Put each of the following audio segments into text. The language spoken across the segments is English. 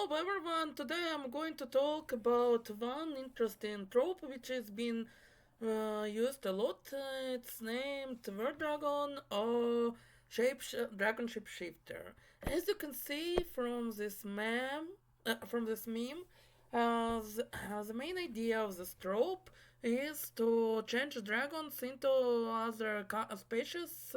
Hello everyone, today I'm going to talk about one interesting trope which has been used a lot. It's named Word Dragon or Dragon Shapeshifter. As you can see from this meme, the main idea of this trope is to change dragons into other species,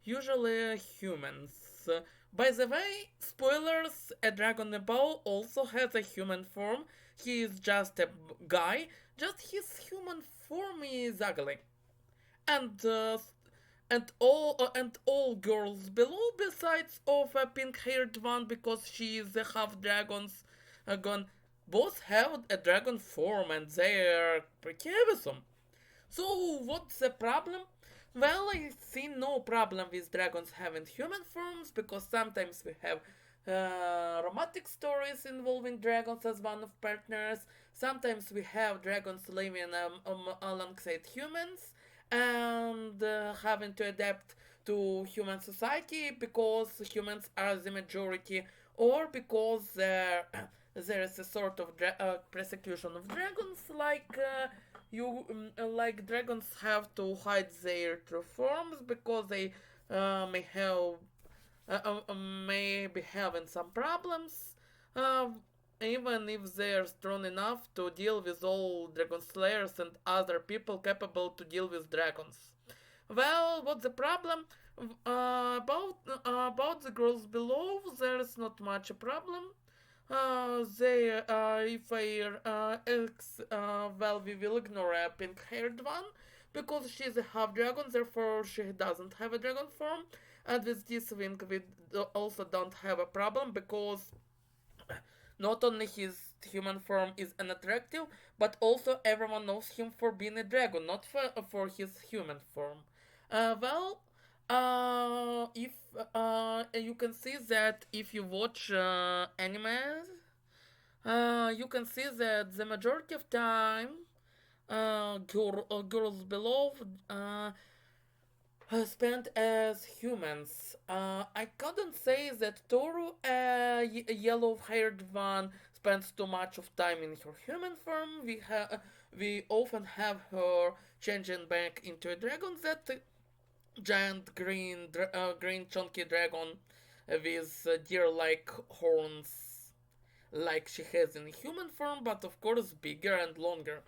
usually humans. By the way, spoilers, a Dragon Ball also has a human form. He is just a guy, just his human form is ugly. And all girls below besides of a pink-haired one because she is a half dragons gone both have a dragon form and they're pretty awesome. So, what's the problem? Well, I see no problem with dragons having human forms because sometimes we have romantic stories involving dragons as one of partners. Sometimes we have dragons living alongside humans and having to adapt to human society because humans are the majority or because there is a sort of persecution of dragons like dragons have to hide their true forms because they may have may be having some problems, uh, even if they're strong enough to deal with all dragon slayers and other people capable to deal with dragons. Well, what's the problem? About the girls below, there's not much a problem. If I well, we will ignore a pink-haired one because she's a half dragon, therefore she doesn't have a dragon form. And with this wing, we also don't have a problem because not only his human form is unattractive, but also everyone knows him for being a dragon, not for his human form. Well, if you can see that if you watch animes, you can see that the majority of time, girls below spent as humans. I couldn't say that Toru, a yellow-haired one, spends too much of time in her human form. We often have her changing back into a dragon, that giant green chunky dragon with deer-like horns, like she has in human form, but of course bigger and longer.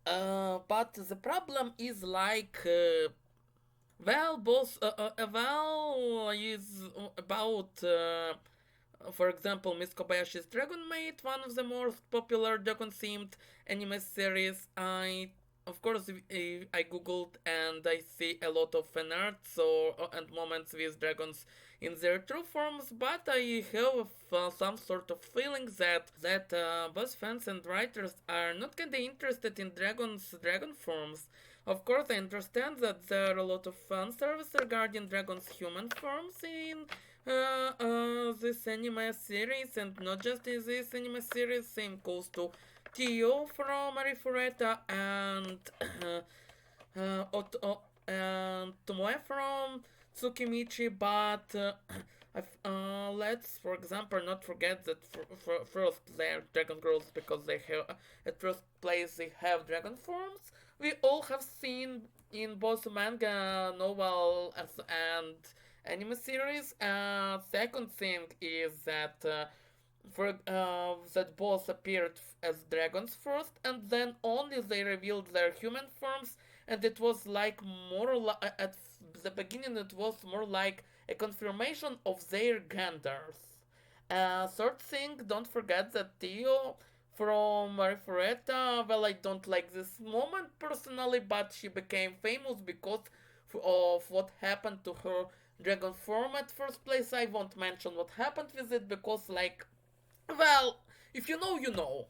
But the problem is is about, for example, Miss Kobayashi's Dragon Maid, one of the most popular dragon-themed anime series. Of course, I googled and I see a lot of fan art and moments with dragons in their true forms, but I have some sort of feeling that both fans and writers are not kinda interested in dragon forms. Of course, I understand that there are a lot of fan service regarding dragons' human forms in this anime series, and not just in this anime series. Same goes to Tio from Arifureta and and Tomoe from Tsukimichi, but let's, for example, not forget that first they're dragon girls because they have, at first place, they have dragon forms. We all have seen in both manga, novel, and anime series. Second thing is that that both appeared as dragons first, and then only they revealed their human forms, and it was like at the beginning it was more like a confirmation of their genders. Third thing, don't forget that Tio from Marifureta, well, I don't like this moment personally, but she became famous because of what happened to her dragon form at first place. I won't mention what happened with it because, like, well, if you know, you know.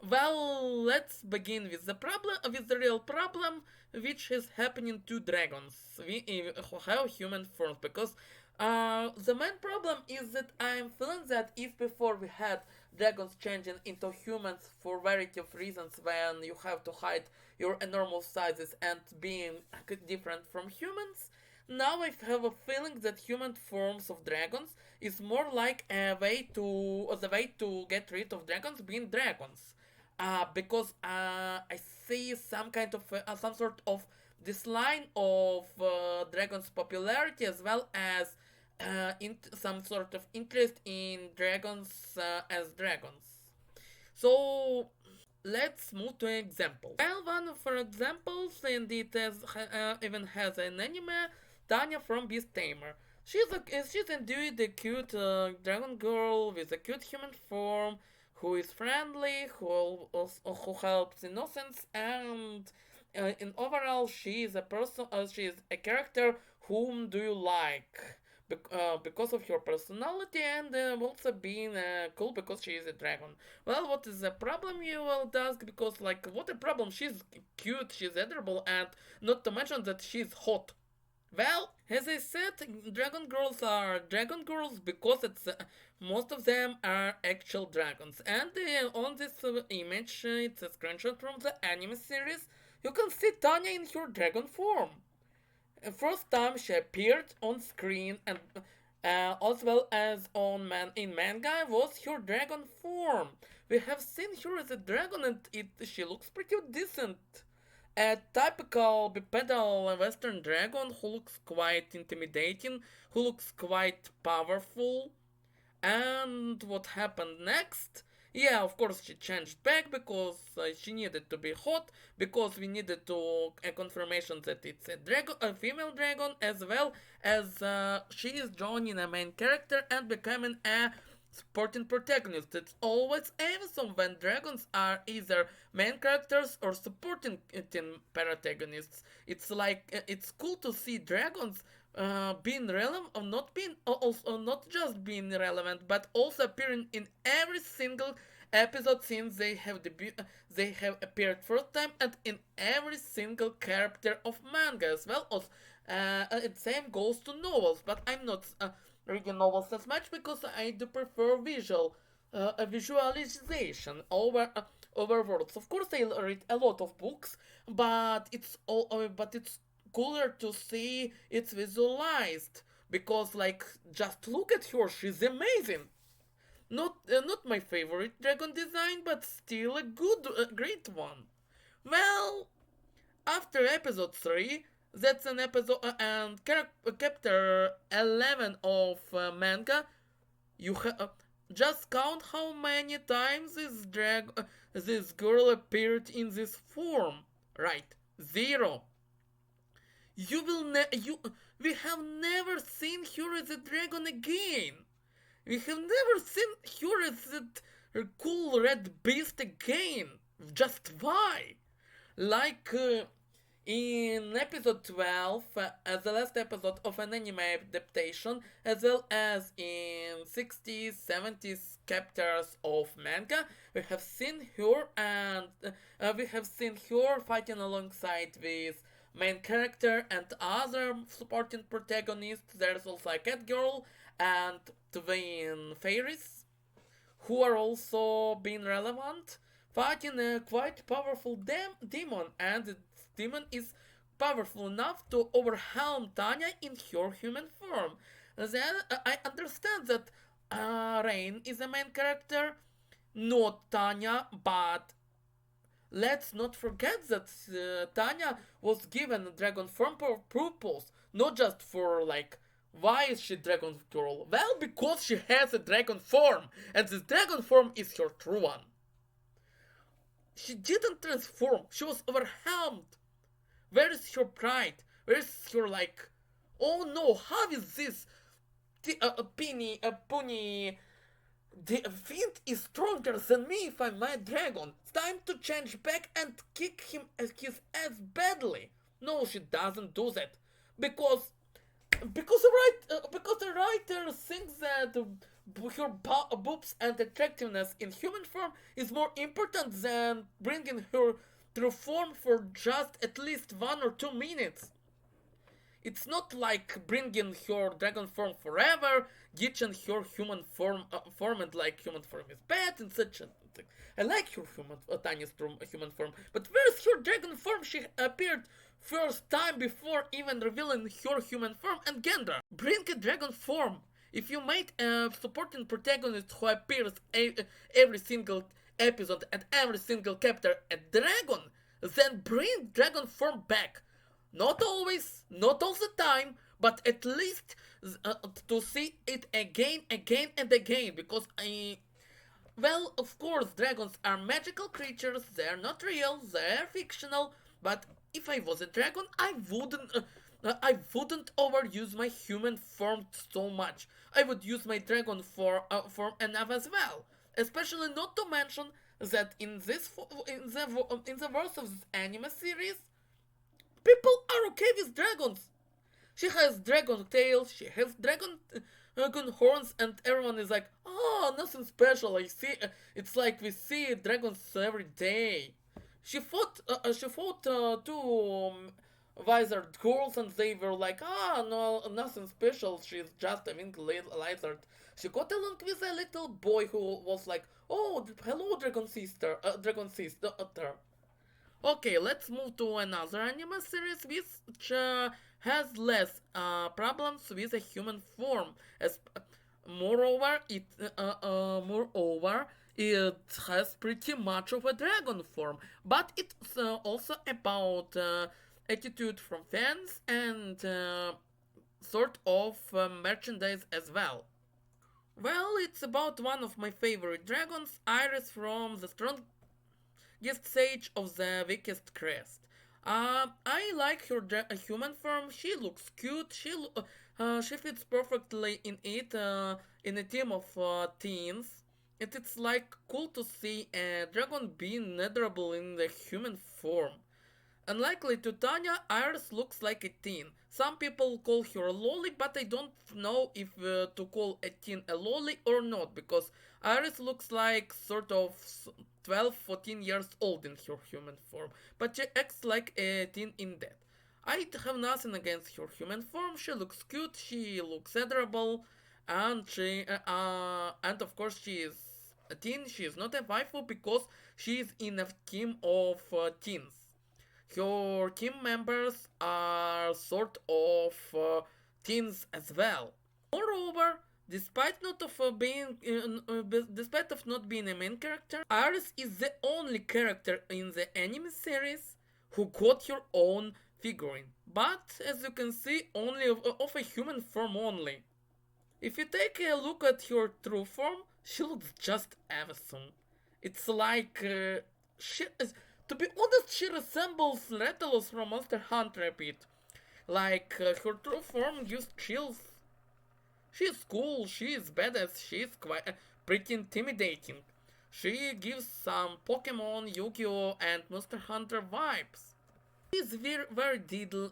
Well, let's begin with the real problem, which is happening to dragons who have human forms. Because the main problem is that I'm feeling that if before we had dragons changing into humans for variety of reasons, when you have to hide your enormous sizes and being different from humans, now I have a feeling that human forms of dragons is more like a way to the way to get rid of dragons being dragons. Because I see some kind of some sort of this line of dragons' popularity as well as some sort of interest in dragons as dragons. So let's move to examples. Well, one of our examples, and it even has an anime, Tanya from Beast Tamer. She's indeed a cute dragon girl with a cute human form, who is friendly, who helps innocents, and in overall, she is a person. She is a character whom do you like? Because of her personality and also being cool because she is a dragon. Well, what is the problem, you will ask? Because, like, what a problem? She's cute, she's adorable, and not to mention that she's hot. Well, as I said, dragon girls are dragon girls because most of them are actual dragons. And on this image, it's a screenshot from the anime series. You can see Tanya in her dragon form. First time she appeared on screen and as well as in manga was her dragon form. We have seen her as a dragon and she looks pretty decent. A typical bipedal western dragon who looks quite intimidating, who looks quite powerful. And what happened next? Yeah, of course she changed back because she needed to be hot, because we needed to a confirmation that it's a female dragon, as well as she is joining a main character and becoming a supporting protagonist. It's always awesome when dragons are either main characters or supporting protagonists. It's like it's cool to see dragons being relevant or not being also not just being relevant but also appearing in every single episode since they have appeared first time and in every single character of manga as well as same goes to novels, but I'm not reading novels as much because I do prefer a visualization over words. Of course, I read a lot of books, but it's cooler to see it's visualized because, like, just look at her, she's amazing. Not my favorite dragon design, but still a great one. Well, after episode 3, that's an episode and chapter 11 of manga. You just count how many times this girl appeared in this form. Right, 0. You will you we have never seen her as a dragon again. We have never seen her as a cool red beast again. Just why? Like in episode 12, as the last episode of an anime adaptation, as well as in 60s, 70s chapters of manga, we have seen her and we have seen her fighting alongside with main character and other supporting protagonists. There's also a cat girl and twin fairies who are also being relevant, fighting a quite powerful demon, and the demon is powerful enough to overwhelm Tanya in her human form. Then I understand that Rain is the main character, not Tanya, but let's not forget that Tanya was given a dragon form for purpose, not just for like why is she dragon girl? Well, because she has a dragon form, and this dragon form is her true one. She didn't transform, she was overwhelmed. Where is her pride? Where is her like, oh no, how is this? Pony, the fiend is stronger than me if I'm my dragon. It's time to change back and kick him his ass badly. No, she doesn't do that because because the writer thinks that her boobs and attractiveness in human form is more important than bringing her to form for just at least 1 or 2 minutes. It's not like bringing her dragon form forever, ditching her human form and like human form is bad and such a thing. I like her tiny human form, but where's her dragon form? She appeared first time before even revealing her human form and gender. Bring a dragon form. If you made a supporting protagonist who appears every single episode and every single chapter a dragon, then bring dragon form back. Not always, not all the time, but at least to see it again and again. Because well, of course, dragons are magical creatures. They're not real. They're fictional. But if I was a dragon, I wouldn't overuse my human form so much. I would use my dragon form enough as well. Especially not to mention that in the verse of this anime series, people are okay with dragons. She has dragon tails, she has dragon horns, and everyone is like, oh, nothing special. I see. It's like we see dragons every day. She fought two wizard girls, and they were like, ah, no, nothing special. She's just a winged lizard. She got along with a little boy who was like, oh, hello, dragon sister. Okay, let's move to another anime series which has less problems with the human form. As moreover, it has pretty much of a dragon form, but it's also about attitude from fans and sort of merchandise as well. Well, it's about one of my favorite dragons, Iris from the strong sage of the weakest crest. I like her human form. She looks cute. She fits perfectly in it. In a team of teens, it's like cool to see a dragon being netherable in the human form. Unlikely to Tanya, Iris looks like a teen. Some people call her a lolly, but I don't know if to call a teen a lolly or not, because Iris looks like sort of 12, 14 years old in her human form, but she acts like a teen in that. I have nothing against her human form. She looks cute, she looks adorable, and of course she is a teen. She is not a waifu because she is in a team of teens. Your team members are sort of teens as well. Moreover, despite of not being a main character, Iris is the only character in the anime series who got her own figurine. But as you can see, only of a human form only. If you take a look at her true form, she looks just awesome. It's like to be honest, she resembles Rathalos from Monster Hunter a bit. Like, her true form gives chills. She's cool, she's badass, she's quite pretty intimidating. She gives some Pokemon, Yu-Gi-Oh! And Monster Hunter vibes. She's very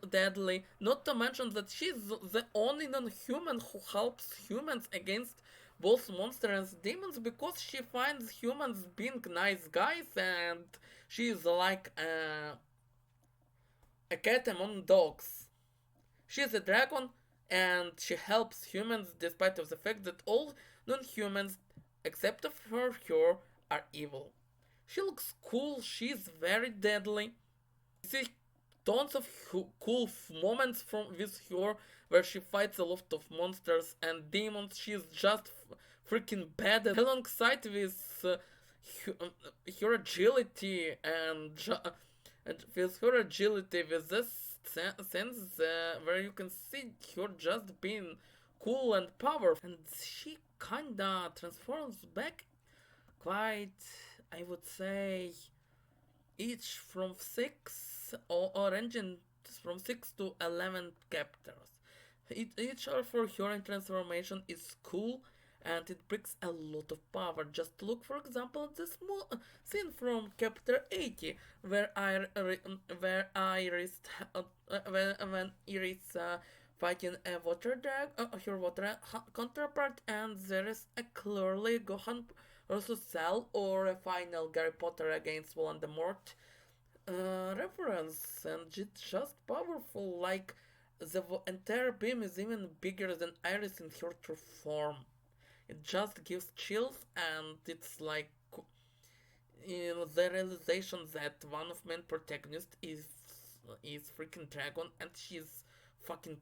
deadly, not to mention that she's the only non-human who helps humans against both monsters and demons because she finds humans being nice guys and she's like a cat among dogs. She's a dragon and she helps humans despite of the fact that all non-humans except for her are evil. She looks cool, she's very deadly. You see tons of cool moments from with her where she fights a lot of monsters and demons. She's just freaking bad alongside with her agility and with her agility with this sense where you can see her just being cool and powerful, and she kinda transforms back quite, I would say, each from 6 or engine from 6 to 11 chapters. Each for her transformation is cool and it brings a lot of power. Just look, for example, at this scene from chapter 80 where Iris when Iris fighting a water her water counterpart, and there is a clearly Gohan versus Cell or a final Harry Potter against Voldemort reference, and it's just powerful. Like the entire beam is even bigger than Iris in her true form. It just gives chills, and it's like the realization that one of main protagonists is freaking dragon, and she's fucking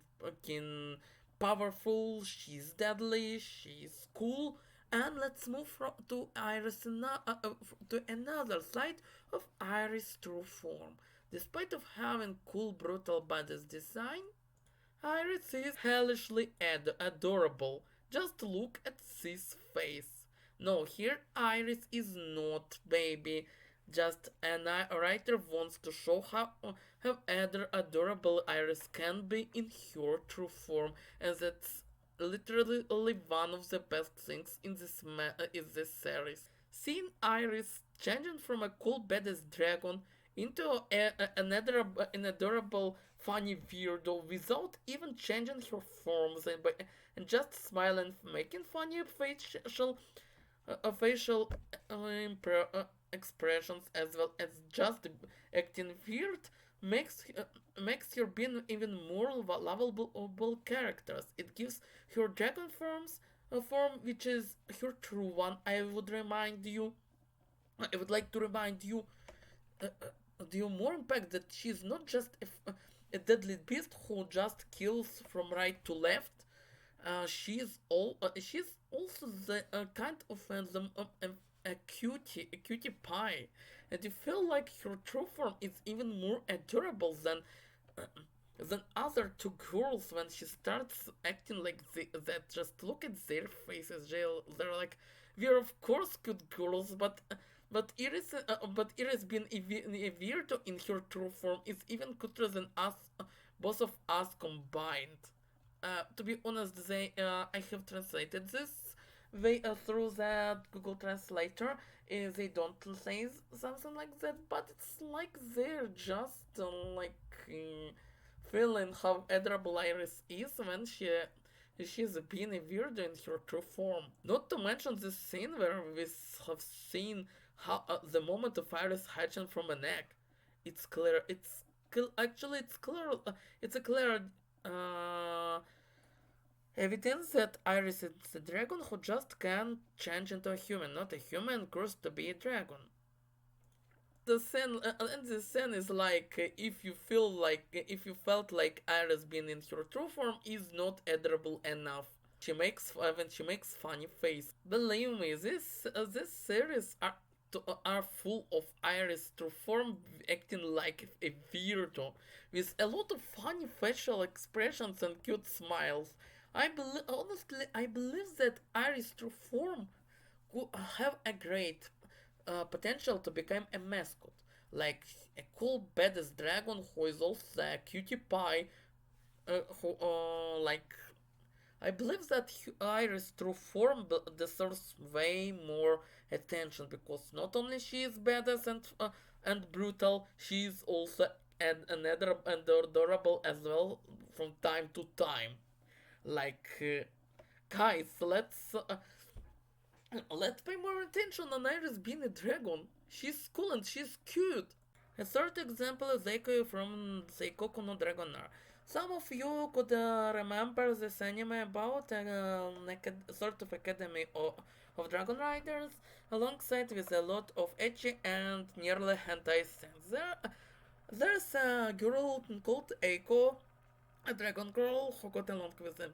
powerful. She's deadly. She's cool. And let's move to Iris to another side of Iris' true form. Despite of having cool, brutal badass design, Iris is hellishly adorable. Just look at this face. No, here Iris is not baby. Just a writer wants to show how adorable Iris can be in her true form, and that's literally one of the best things in this series. Seeing Iris changing from a cool badass dragon into an adorable, funny weirdo without even changing her forms and just smiling, making funny facial expressions as well as just acting weird makes her being even more lovable characters. It gives her dragon forms a form which is her true one. I would like to remind you the more impact that she's not just a deadly beast who just kills from right to left. She's also the kind of a cutie pie, and you feel like her true form is even more adorable uh, than other two girls when she starts acting like that. Just look at their faces. They're like, we're of course good girls, but Iris being a weirdo in her true form is even cuter than us, both of us combined. To be honest, I have translated this through that Google Translator. They don't say something like that, but it's like they're just feeling how adorable Iris is when she's being a weirdo in her true form. Not to mention this scene where we have seen how the moment of Iris hatching from an egg. It's clear. Actually it's clear. It's a clear uh, evidence that Iris is a dragon who just can't change into a human, not a human cursed to be a dragon. The scene is like if you felt like Iris being in her true form is not adorable enough. She makes funny face. Believe me, this series are full of Iris true form acting like a weirdo with a lot of funny facial expressions and cute smiles. I believe that Iris true form could have a great potential to become a mascot, like a cool badass dragon who is also a cutie pie, who like I believe that Iris' true form deserves way more attention because not only she is badass and brutal, she is also another and adorable as well from time to time. Like guys, let's pay more attention on Iris being a dragon. She's cool and she's cute. A third example is Eiko from Seikoku no Dragonar. Some of you could remember this anime about a sort of academy of dragon riders, alongside with a lot of ecchi and nearly hentai scenes. There's a girl called Eiko, a dragon girl who got along with the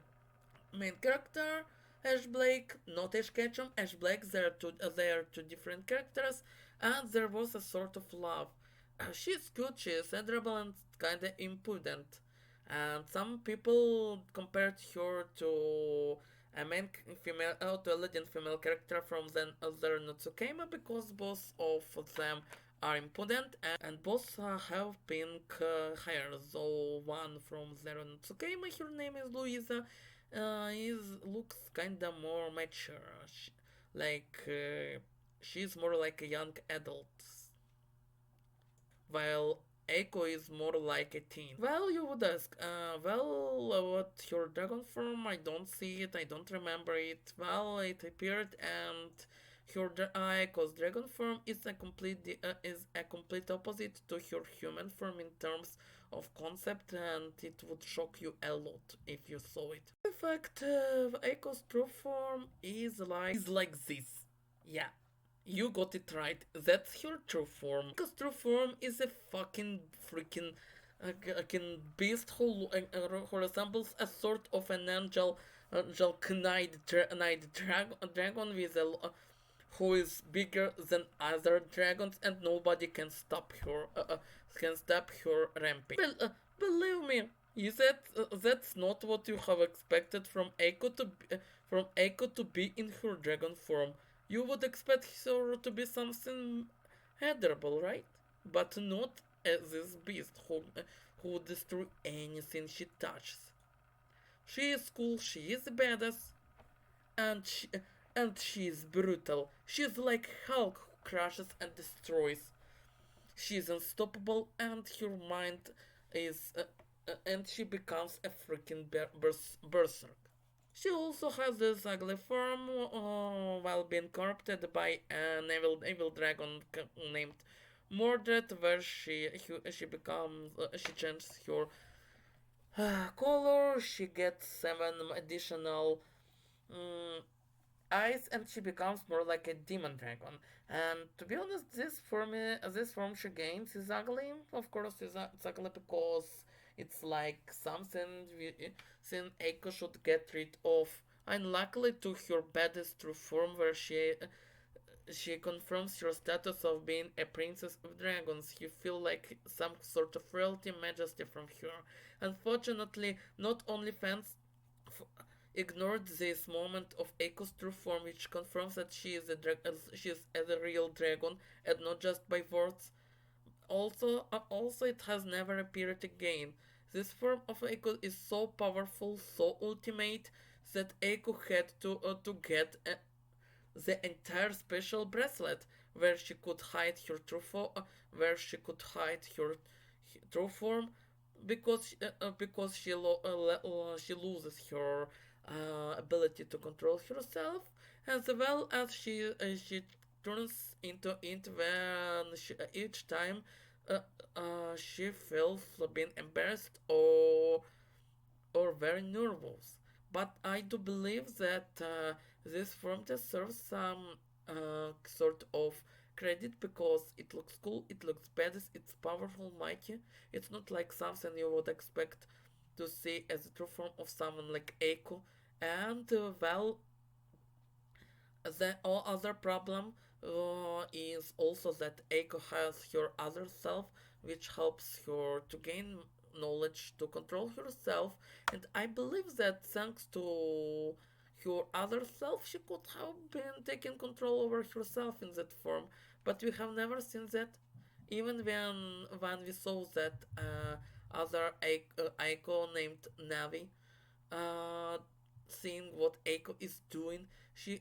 main character, Ash Blake, not Ash Ketchum, Ash Blake. They are two different characters, and there was a sort of love. She's cute, she's adorable, and kinda impudent. And some people compared her to a main female, to a leading female character from the other Natsukema because both of them are impudent and both have pink hair. So one from Zero Natsukema, her name is Louisa, is looks kinda more mature. She's more like a young adult, while Echo is more like a teen. Well, you would ask, what your dragon form? I don't see it, I don't remember it. Well, it appeared and Aiko's dragon form is a complete opposite to her human form in terms of concept, and it would shock you a lot if you saw it. In fact, Aiko's true form is like this. Yeah, you got it right. That's her true form. Aiko's true form is a fucking freaking beast who resembles a sort of an angel knight dragon with who is bigger than other dragons, and nobody can stop her rampage. Believe me, is that's not what you have expected from Eiko to be in her dragon form. You would expect her to be something adorable, right? But not as this beast who would destroy anything she touches. She is cool, she is badass, and she is brutal. She's like Hulk who crushes and destroys. She's unstoppable, and her mind is and she becomes a freaking berserk. She also has this ugly form while being corrupted by an evil dragon named Mordred, where she changes her color. She gets 7 additional mm, eyes, and she becomes more like a demon dragon. And to be honest, this form she gains is ugly. Of course, it's ugly because it's like something Sin Eiko should get rid of. Unluckily to her baddest true form, where she confirms her status of being a princess of dragons. You feel like some sort of royalty majesty from her. Unfortunately, not only fans ignored this moment of Eiko's true form, which confirms that she is a real dragon and not just by words. Also, it has never appeared again. This form of Eiko is so powerful, so ultimate, that Eiko had to get the entire special bracelet where she could hide her where she could hide her true form because she loses her ability to control herself, as well as she turns into it when each time she feels being embarrassed or very nervous. But I do believe that this form deserves some sort of credit because it looks cool, it looks badass, it's powerful, mighty. It's not like something you would expect to see as a true form of someone like Eiko. And the other problem is also that Eiko has her other self, which helps her to gain knowledge to control herself. And I believe that thanks to her other self, she could have been taking control over herself in that form. But we have never seen that. Even when we saw that other Eiko named Navi, uh, seeing what Eiko is doing, she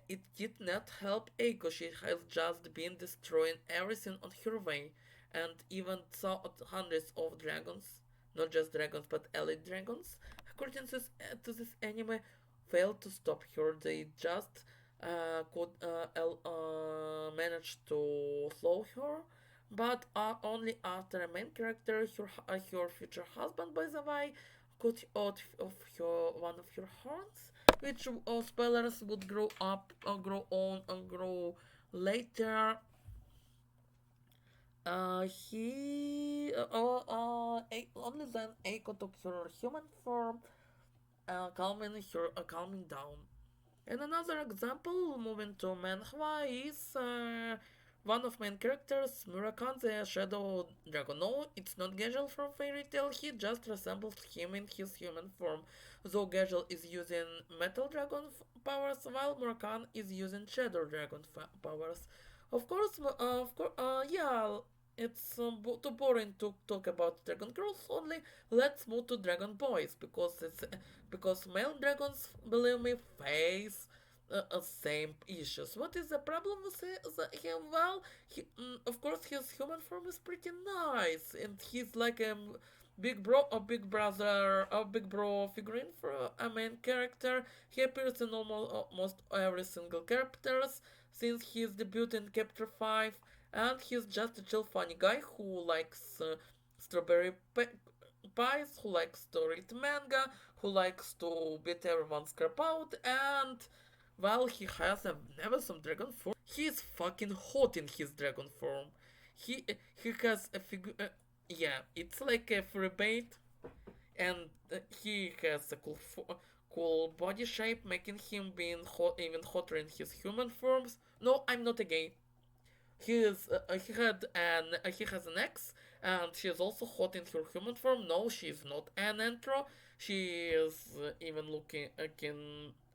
it did not help Eiko. She has just been destroying everything on her way, and even saw hundreds of dragons, not just dragons but elite dragons, according to this anime, failed to stop her. They just could manage to slow her, but only after a main character, her future husband, by the way, cut out of one of her horns, which spoilers would grow up, grow on, and grow later. Only then Eiko took her human form, calming down. And another example, moving to manhwa, is one of main characters, Murakan the Shadow Dragon. No, it's not Gagel from Fairy Tail, he just resembles him in his human form, though Gagel is using Metal Dragon powers, while Murakan is using Shadow Dragon powers. Yeah, it's too boring to talk about Dragon Girls only. Let's move to Dragon Boys because male dragons, believe me, face same issues. What is the problem with him? Well, of course, his human form is pretty nice, and he's like Big brother, a big bro figurine for a main character. He appears in almost every single characters since his debut in Chapter 5, and he's just a chill funny guy who likes strawberry pies, who likes to read manga, who likes to beat everyone's crap out, and while he has a never some dragon form, he's fucking hot in his dragon form. He he has a figure. Yeah, it's like a free bait, and he has a cool body shape, making him being even hotter in his human forms. No, I'm not a gay. He has an ex, and she is also hot in her human form. No, she is not an intro. She is even looking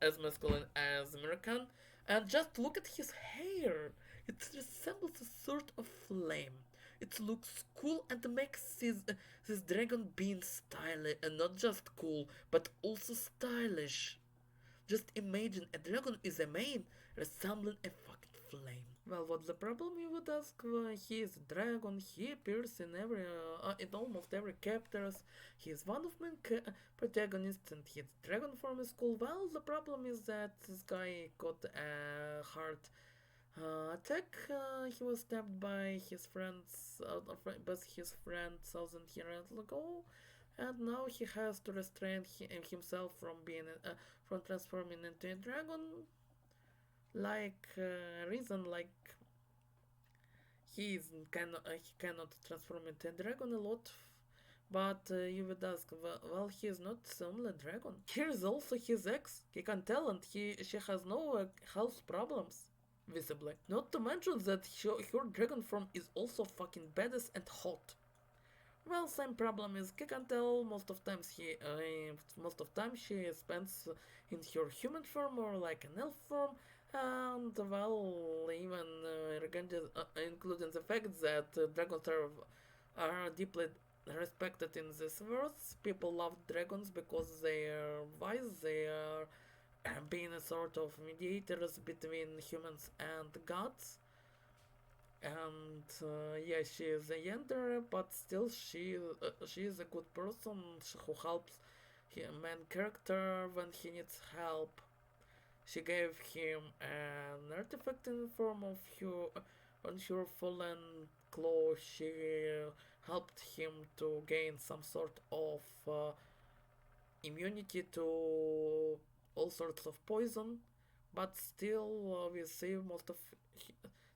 as masculine as American. And just look at his hair. It resembles a sort of flame. It looks cool and makes this dragon being stylish, and not just cool, but also stylish. Just imagine a dragon is a man resembling a fucking flame. Well, what's the problem, you would ask? He is a dragon. He appears in almost every chapters. He is one of main protagonists, and his dragon form is cool. Well, the problem is that this guy got a heart attack. He was stabbed by his friends, thousand years ago, and now he has to restrain himself from from transforming into a dragon. Like reason, like he cannot transform into a dragon a lot. But you would ask, well, he is not only a dragon. Here is also his ex. He can tell, and she has no health problems visibly. Not to mention that her dragon form is also fucking badass and hot. Well, same problem is Kikantel. Most of time she spends in her human form or like an elf form, and well, even including the fact that dragons are deeply respected in this world. People love dragons because they are wise. They are being a sort of mediators between humans and gods. And yeah, she is a yandere, but still she is a good person who helps him main character when he needs help. She gave him an artifact in the form of her fallen claw. She helped him to gain some sort of immunity to all sorts of poison, but still we see most of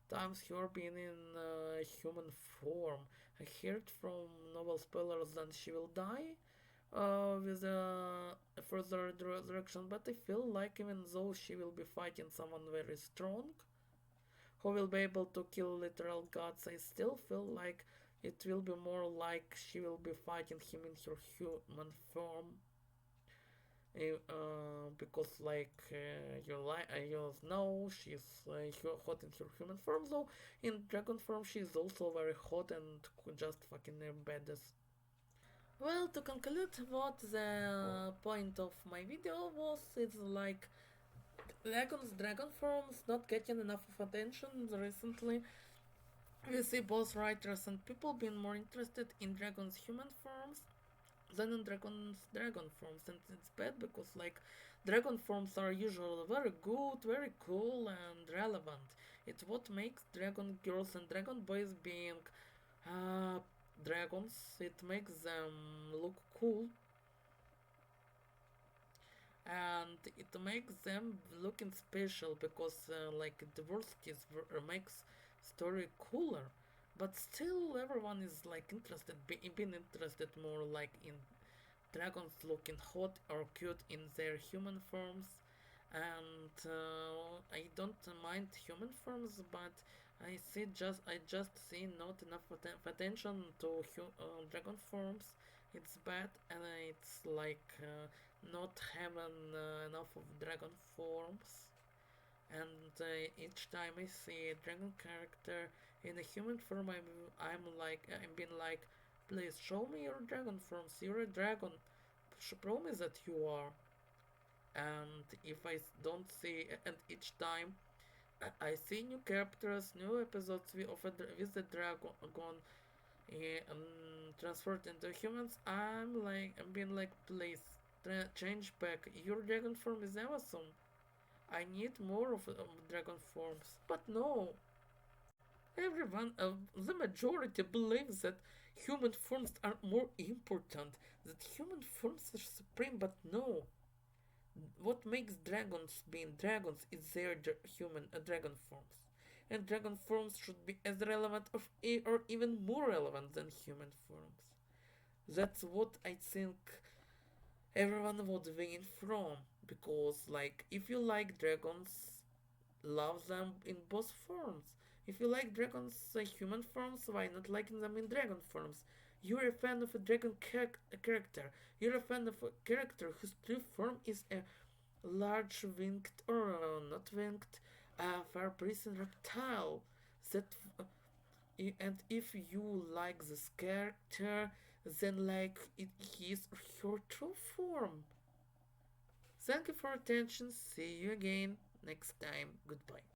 times her being in human form. I heard from novel spoilers that she will die with a further resurrection, but I feel like even though she will be fighting someone very strong, who will be able to kill literal gods, I still feel like it will be more like she will be fighting him in her human form. Because you know she's hot in her human form, though in dragon form she's also very hot and just fucking badass. Well, to conclude what the point of my video was, it's like dragon forms not getting enough of attention recently. We see both writers and people being more interested in dragons human forms than in dragons dragon forms, and it's bad because like dragon forms are usually very good, very cool and relevant. It's what makes dragon girls and dragon boys being uh, dragons. It makes them look cool, and it makes them looking special because like diversity makes story cooler. But still everyone is like being interested more like in dragons looking hot or cute in their human forms. And I don't mind human forms, but I just see not enough attention to dragon forms. It's bad, and it's like not having enough of dragon forms. And each time I see a dragon character in a human form, I'm being like, please show me your dragon forms. You're a dragon. Show me that you are. And if I don't see, and each time I see new characters, new episodes with the dragon, transferred into humans, I'm being like, please, change back. Your dragon form is awesome. I need more of dragon forms. But no, the majority believes that human forms are more important, that human forms are supreme, but no. What makes dragons being dragons is their dragon forms. And dragon forms should be as relevant or even more relevant than human forms. That's what I think everyone would win from. Because, like, if you like dragons, love them in both forms. If you like dragons in human forms, why not liking them in dragon forms? You're a fan of a dragon character. You're a fan of a character whose true form is a large winged or not winged, far-breathing reptile. That and if you like this character, then like it his or her true form. Thank you for attention. See you again next time. Goodbye.